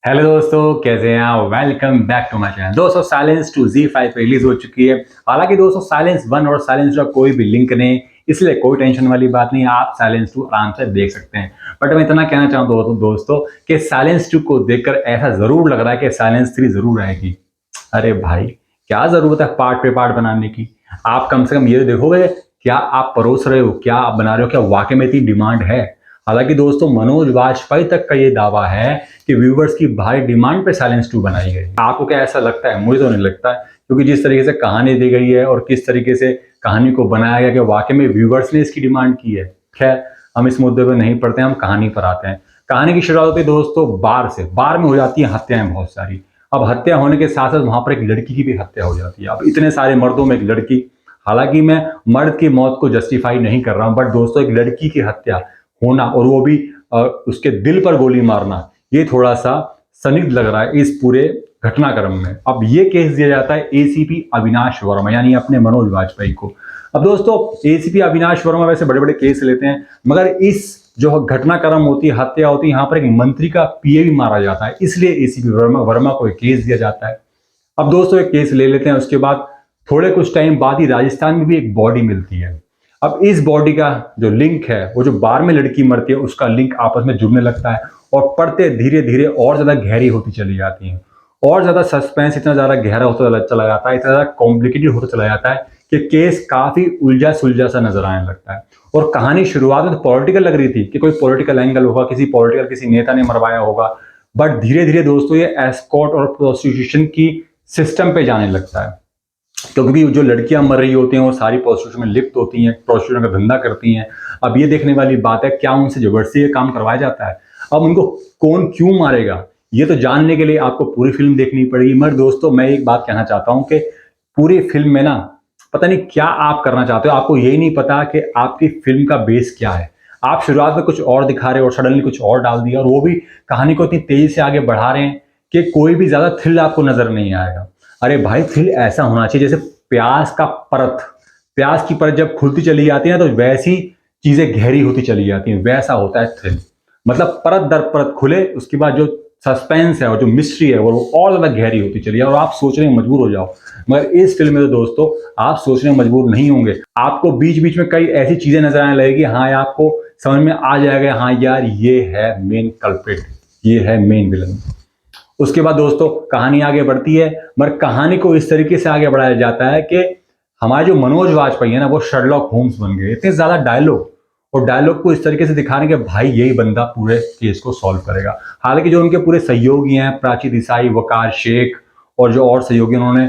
Hello दोस्तों, कैसे हैं आप? Welcome back to my channel. दोस्तों, साइलेंस 2 Z5 रिलीज हो चुकी है। हालांकि दोस्तों, साइलेंस 1 और साइलेंस 2 का कोई भी लिंक नहीं, इसलिए कोई टेंशन वाली बात नहीं, आप साइलेंस 2 आराम से देख सकते हैं। बट मैं इतना कहना चाहूँ दोस्तों कि साइलेंस 2 को देखकर ऐसा जरूर लग रहा है कि साइलेंस 3 जरूर आएगी। अरे भाई, क्या जरूरत है पार्ट पे पार्ट बनाने की? आप कम से कम ये देखोगे, क्या आप परोस रहे हो, क्या आप बना रहे हो, क्या वाकई में इतनी डिमांड है? हालांकि दोस्तों, मनोज वाजपेयी तक का ये दावा है कि व्यूवर्स की भारी डिमांड पे साइलेंस 2 बनाई गई। आपको क्या ऐसा लगता है? मुझे तो नहीं लगता है, क्योंकि जिस तरीके से कहानी दी गई है और किस तरीके से कहानी को बनाया गया कि वाकई में व्यूवर्स ने इसकी डिमांड की है। खैर, हम इस मुद्दे पर नहीं पढ़ते हैं, हम कहानी पर आते हैं। कहानी की शुरुआत होती है दोस्तों बार से। बार में हो जाती है हत्याएं बहुत सारी। अब हत्या होने के साथ साथ वहां पर एक लड़की की भी हत्या हो जाती है। अब इतने सारे मर्दों में एक लड़की, हालांकि मैं मर्द की मौत को जस्टिफाई नहीं कर रहा हूं, बट दोस्तों एक लड़की की हत्या होना और वो भी उसके दिल पर गोली मारना, ये थोड़ा सा संदिग्ध लग रहा है इस पूरे घटनाक्रम में। अब ये केस दिया जाता है एसीपी अविनाश वर्मा, यानी अपने मनोज वाजपेयी को। अब दोस्तों, एसीपी अविनाश वर्मा वैसे बड़े बड़े केस लेते हैं, मगर इस जो घटनाक्रम होती है, हत्या होती है, यहाँ पर एक मंत्री का पीए भी मारा जाता है, इसलिए एसीपी वर्मा को एक केस दिया जाता है। अब दोस्तों एक केस ले लेते हैं, उसके बाद थोड़े कुछ टाइम बाद ही राजस्थान में भी एक बॉडी मिलती है। अब इस बॉडी का जो लिंक है, वो जो बार में लड़की मरती है उसका लिंक आपस में जुड़ने लगता है और पढ़ते धीरे धीरे और ज्यादा गहरी होती चली जाती है। और ज्यादा सस्पेंस इतना ज्यादा गहरा होता चला जाता है, इतना ज्यादा कॉम्प्लिकेटेड होता चला जाता है कि केस काफी उलझा सुलझा सा नजर आने लगता है। और कहानी शुरुआत में तो पॉलिटिकल लग रही थी कि कोई पॉलिटिकल एंगल होगा, किसी नेता ने मरवाया होगा, बट धीरे धीरे दोस्तों ये एस्कॉर्ट और प्रोस्टिट्यूशन की सिस्टम पे जाने लगता है। क्योंकि जो लड़कियां मर रही होती हैं वो सारी प्रोस्टिट्यूशन में लिप्त होती हैं, प्रोस्टिट्यूशन का धंधा करती हैं। अब ये देखने वाली बात है, क्या उनसे जबरदस्ती ये काम करवाया जाता है? अब उनको कौन क्यों मारेगा, ये तो जानने के लिए आपको पूरी फिल्म देखनी पड़ेगी। मगर दोस्तों, मैं एक बात कहना चाहता हूं कि पूरी फिल्म में ना, पता नहीं क्या आप करना चाहते हो, आपको यही नहीं पता कि आपकी फिल्म का बेस क्या है। आप शुरुआत में कुछ और दिखा रहे हो और सडनली कुछ और डाल दिया, और वो भी कहानी को इतनी तेजी से आगे बढ़ा रहे हैं कि कोई भी ज्यादा थ्रिल आपको नजर नहीं आएगा। अरे भाई, थ्रिल ऐसा होना चाहिए जैसे प्याज की परत जब खुलती चली जाती है तो वैसी चीजें गहरी होती चली जाती हैं, वैसा होता है थ्रिल। मतलब परत दर परत खुले, उसके बाद जो सस्पेंस है और जो मिस्ट्री है वो और ज्यादा गहरी होती चली जाए और आप सोचने में मजबूर हो जाओ। मगर इस फिल्म में तो दोस्तों आप सोचने में मजबूर नहीं होंगे। आपको बीच बीच में कई ऐसी चीजें नजर आने लगेगी, हाँ, आपको समझ में आ जाएगा, हाँ यार, ये है मेन कल्प्रिट, ये है मेन विलन। उसके बाद दोस्तों कहानी आगे बढ़ती है, मगर कहानी को इस तरीके से आगे बढ़ाया जाता है कि हमारे जो मनोज वाजपेयी है ना, वो शर्लॉक होम्स बन गए। इतने ज्यादा डायलॉग, और डायलॉग को इस तरीके से दिखाने के भाई यही बंदा पूरे केस को सॉल्व करेगा। हालांकि जो उनके पूरे सहयोगी हैं, प्राची देसाई, वकार शेख और जो और सहयोगी, उन्होंने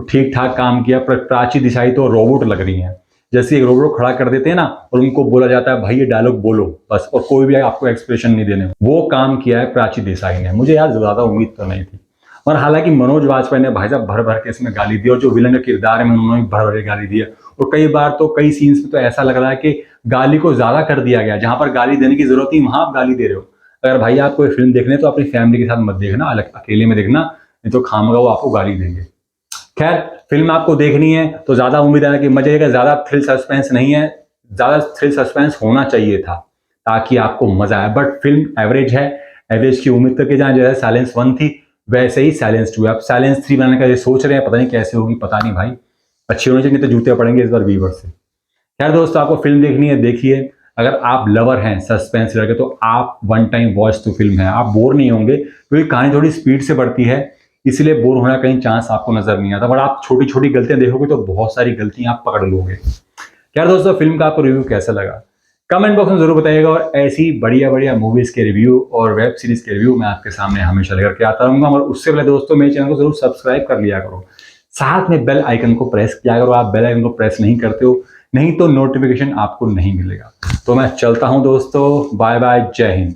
ठीक ठाक काम किया। पर प्राची देसाई तो रोबोट लग रही हैं, जैसे एक रोबोट खड़ा कर देते हैं ना और उनको बोला जाता है भाई ये डायलॉग बोलो बस, और कोई भी आपको एक्सप्रेशन नहीं देने, वो काम किया है प्राची देसाई ने। मुझे यार ज्यादा उम्मीद तो नहीं थी। और हालांकि मनोज वाजपेयी ने भाई साहब भर भर के इसमें गाली दी, और जो विलन का किरदार है उन्होंने भर भर के गाली दी है। और कई बार तो कई सीन्स में तो ऐसा लग रहा है कि गाली को ज्यादा कर दिया गया, जहां पर गाली देने की जरूरत थी वहां आप गाली दे रहे हो। अगर भाई आपको ये फिल्म देखने तो अपनी फैमिली के साथ मत देखना, अलग अकेले में देखना, नहीं तो खामगा वो आपको गाली देंगे। खैर, फिल्म आपको देखनी है तो ज्यादा उम्मीद है कि मजे का, ज्यादा थ्रिल सस्पेंस नहीं है। ज्यादा थ्रिल सस्पेंस होना चाहिए था ताकि आपको मजा आए, बट फिल्म एवरेज है। एवरेज की उम्मीद करके जाए, जैसे साइलेंस 1 थी वैसे ही साइलेंस 2 है। अब साइलेंस 3 बनाने का ये सोच रहे हैं, पता नहीं कैसे होगी, पता नहीं भाई। अच्छी होनी चाहिए, तो जूते पड़ेंगे इस बार व्यूवर से। खैर दोस्तों, आपको फिल्म देखनी है, देखिए। अगर आप लवर हैं सस्पेंस थ्रिलर के तो आप वन टाइम वॉच तो फिल्म है, आप बोर नहीं होंगे, क्योंकि कहानी थोड़ी स्पीड से बढ़ती है, इसलिए बोर होने का कहीं चांस आपको नजर नहीं आता। बट आप छोटी छोटी गलतियां देखोगे तो बहुत सारी गलतियां आप पकड़ लोगे। खैर दोस्तों, फिल्म का आपको रिव्यू कैसा लगा कमेंट बॉक्स में जरूर बताइएगा, और ऐसी बढ़िया बढ़िया मूवीज के रिव्यू और वेब सीरीज के रिव्यू मैं आपके सामने हमेशा लेकर के आता रहूंगा। और उससे पहले दोस्तों मेरे चैनल को जरूर सब्सक्राइब कर लिया करो, साथ में बेल आइकन को प्रेस किया करो। आप बेल आइकन को प्रेस नहीं करते हो, नहीं तो नोटिफिकेशन आपको नहीं मिलेगा। तो मैं चलता हूं दोस्तों, बाय बाय, जय हिंद।